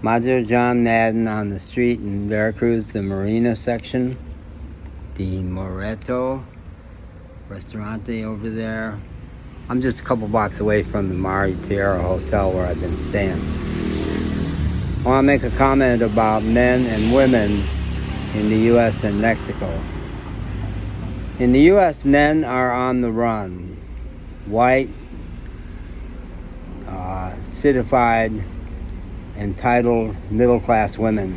Madre John Madden on the street in Veracruz, the Marina section. The Moreto Restaurante over there. I'm just a couple blocks away from the Mar Y Tierra hotel where I've been staying. I want to make a comment about men and women in the U.S. and Mexico. In the U.S., men are on the run. White, citified, entitled middle-class women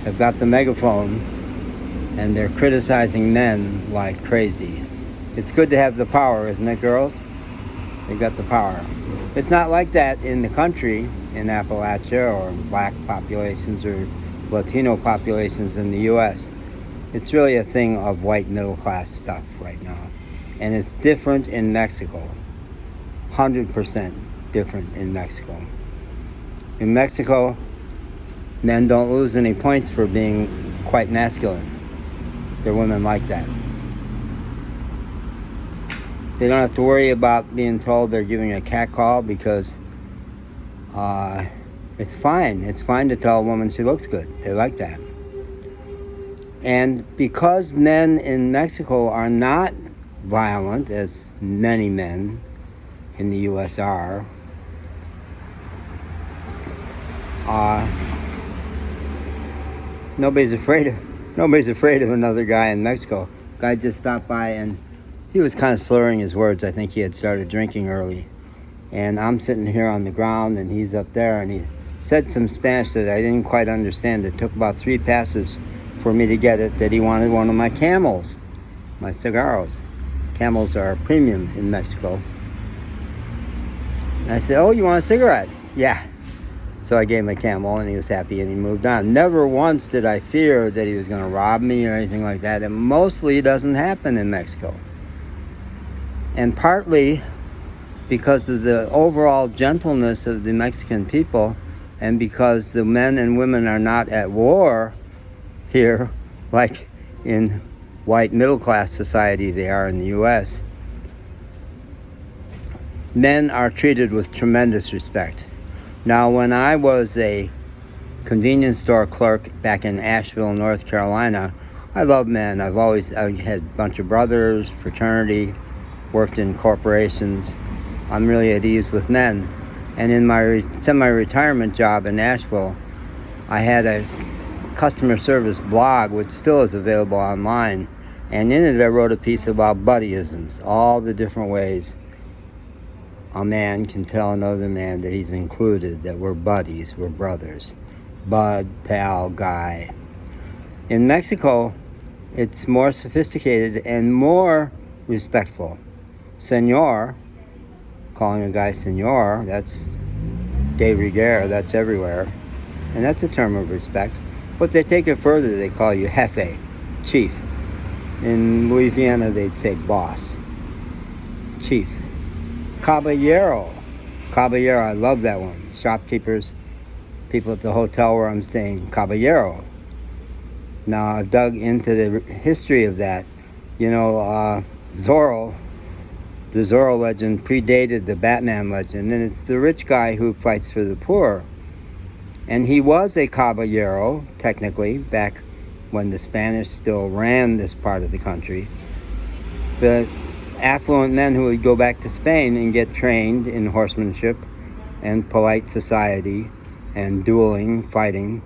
have got the megaphone and they're criticizing men like crazy. It's good to have the power, isn't it, girls? They got the power. It's not like that in the country, in Appalachia, or black populations or Latino populations in the U.S. It's really a thing of white middle-class stuff right now. And it's different in Mexico. 100% different in Mexico. In Mexico, men don't lose any points for being quite masculine. There are women like that. They don't have to worry about being told they're giving a cat call because it's fine. It's fine to tell a woman she looks good. They like that. And because men in Mexico are not violent, as many men in the U.S. are, nobody's afraid of another guy in Mexico. Guy just stopped by and he was kind of slurring his words. I think he had started drinking early. And I'm sitting here on the ground and he's up there and he said some Spanish that I didn't quite understand. It took about 3 passes for me to get it that he wanted one of my Camels, my cigarros. Camels are premium in Mexico. And I said, "Oh, you want a cigarette?" "Yeah." So I gave him a Camel and he was happy and he moved on. Never once did I fear that he was going to rob me or anything like that. It mostly doesn't happen in Mexico. And partly because of the overall gentleness of the Mexican people and because the men and women are not at war here like in white middle-class society they are in the U.S., men are treated with tremendous respect. Now, when I was a convenience store clerk back in Asheville, North Carolina, I love men. I had a bunch of brothers, fraternity, worked in corporations. I'm really at ease with men. And in my semi-retirement job in Asheville, I had a customer service blog, which still is available online. And in it, I wrote a piece about buddyisms, all the different ways a man can tell another man that he's included, that we're buddies, we're brothers. Bud, pal, guy. In Mexico, it's more sophisticated and more respectful. Señor, calling a guy señor, that's de rigueur, that's everywhere. And that's a term of respect. But they take it further, they call you jefe, chief. In Louisiana, they'd say boss, chief. Caballero, I love that one. Shopkeepers, people at the hotel where I'm staying, caballero. Now, I've dug into the history of that. You know, Zorro, the Zorro legend predated the Batman legend, and it's the rich guy who fights for the poor. And he was a caballero, technically, back when the Spanish still ran this part of the country. The affluent men who would go back to Spain and get trained in horsemanship and polite society and dueling, fighting.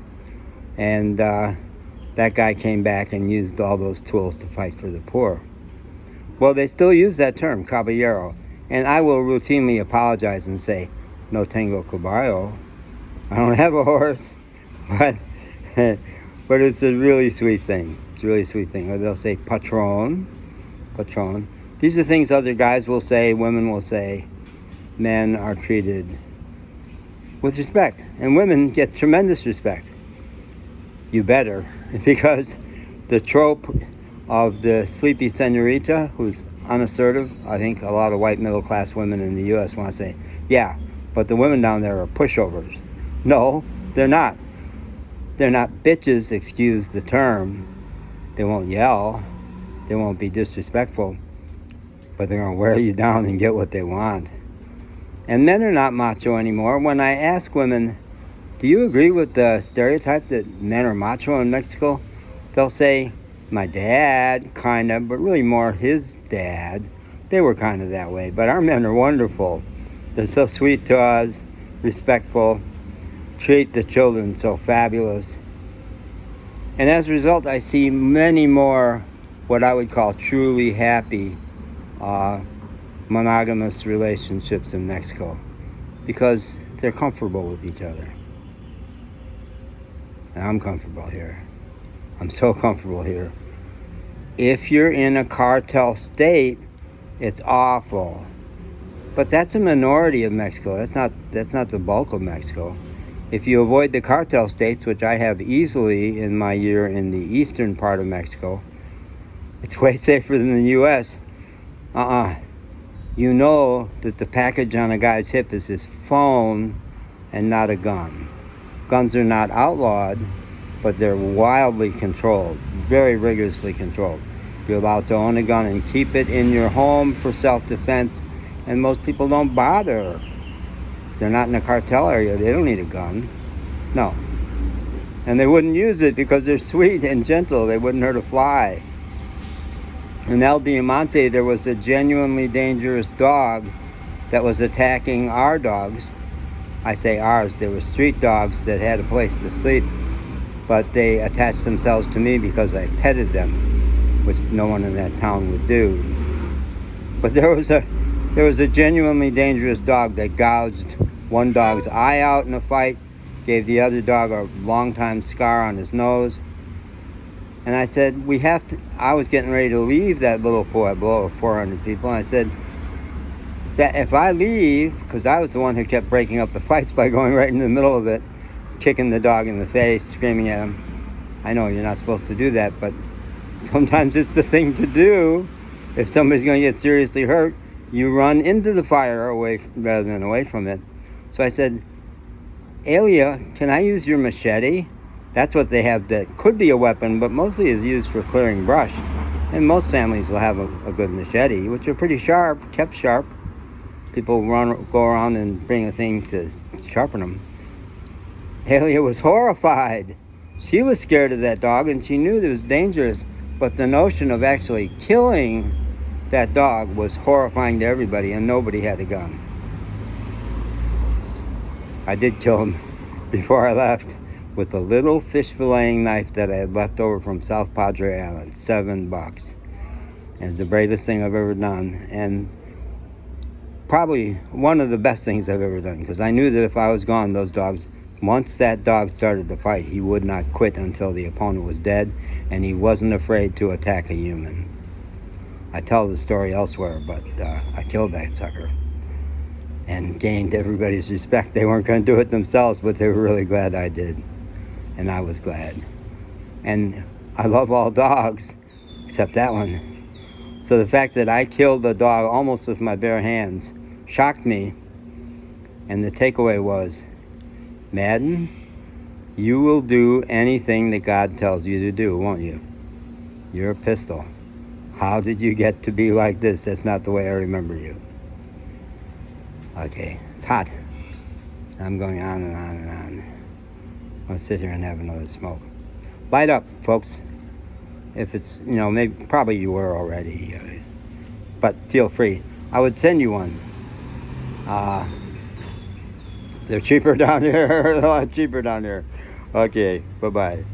And that guy came back and used all those tools to fight for the poor. Well, they still use that term, caballero. And I will routinely apologize and say, "No tengo caballo." I don't have a horse. But it's a really sweet thing. It's a really sweet thing. Or they'll say patron. These are things other guys will say, women will say. Men are treated with respect. And women get tremendous respect. You better. Because the trope of the sleepy senorita who's unassertive, I think a lot of white middle-class women in the U.S. want to say, "Yeah, but the women down there are pushovers." No, they're not. They're not bitches, excuse the term. They won't yell. They won't be disrespectful. But they're going to wear you down and get what they want. And men are not macho anymore. When I ask women, Do you agree with the stereotype that men are macho in Mexico? They'll say, my dad, kind of, but really more his dad. They were kind of that way. But our men are wonderful. They're so sweet to us, respectful, treat the children so fabulous. And as a result, I see many more what I would call truly happy monogamous relationships in Mexico because they're comfortable with each other. And I'm comfortable here. I'm so comfortable here. If you're in a cartel state, it's awful. But that's a minority of Mexico. That's not the bulk of Mexico. If you avoid the cartel states, which I have easily in my year in the eastern part of Mexico, it's way safer than the U.S. You know that the package on a guy's hip is his phone and not a gun. Guns are not outlawed, but they're wildly controlled, very rigorously controlled. You're allowed to own a gun and keep it in your home for self-defense, and most people don't bother. If they're not in a cartel area, they don't need a gun. No. And they wouldn't use it because they're sweet and gentle. They wouldn't hurt a fly. In El Diamante, there was a genuinely dangerous dog that was attacking our dogs. I say ours, they were street dogs that had a place to sleep, but they attached themselves to me because I petted them, which no one in that town would do. But there was a genuinely dangerous dog that gouged one dog's eye out in a fight, gave the other dog a long-time scar on his nose. And I said, I was getting ready to leave that little pueblo of 400 people, and I said, that if I leave, because I was the one who kept breaking up the fights by going right in the middle of it, kicking the dog in the face, screaming at him. I know you're not supposed to do that, but sometimes it's the thing to do. If somebody's going to get seriously hurt, you run into the fire rather than away from it. So I said, Elia, can I use your machete? That's what they have that could be a weapon, but mostly is used for clearing brush. And most families will have a good machete, which are pretty sharp, kept sharp. People go around and bring a thing to sharpen them. Elia was horrified. She was scared of that dog, and she knew it was dangerous. But the notion of actually killing that dog was horrifying to everybody, and nobody had a gun. I did kill him before I left with a little fish filleting knife that I had left over from South Padre Island, $7. And it's the bravest thing I've ever done, and probably one of the best things I've ever done, because I knew that if I was gone, those dogs, once that dog started to fight, he would not quit until the opponent was dead, and he wasn't afraid to attack a human. I tell the story elsewhere, but I killed that sucker and gained everybody's respect. They weren't going to do it themselves, but they were really glad I did, and I was glad. And I love all dogs, except that one. So the fact that I killed the dog almost with my bare hands shocked me, and the takeaway was, Madden, you will do anything that God tells you to do, won't you? You're a pistol. How did you get to be like this? That's not the way I remember you. Okay, it's hot. I'm going on and on and on. I'm going to sit here and have another smoke. Light up, folks. If it's, maybe, probably you were already, but feel free. I would send you one. They're cheaper down here. They're a lot cheaper down here. Okay, bye-bye.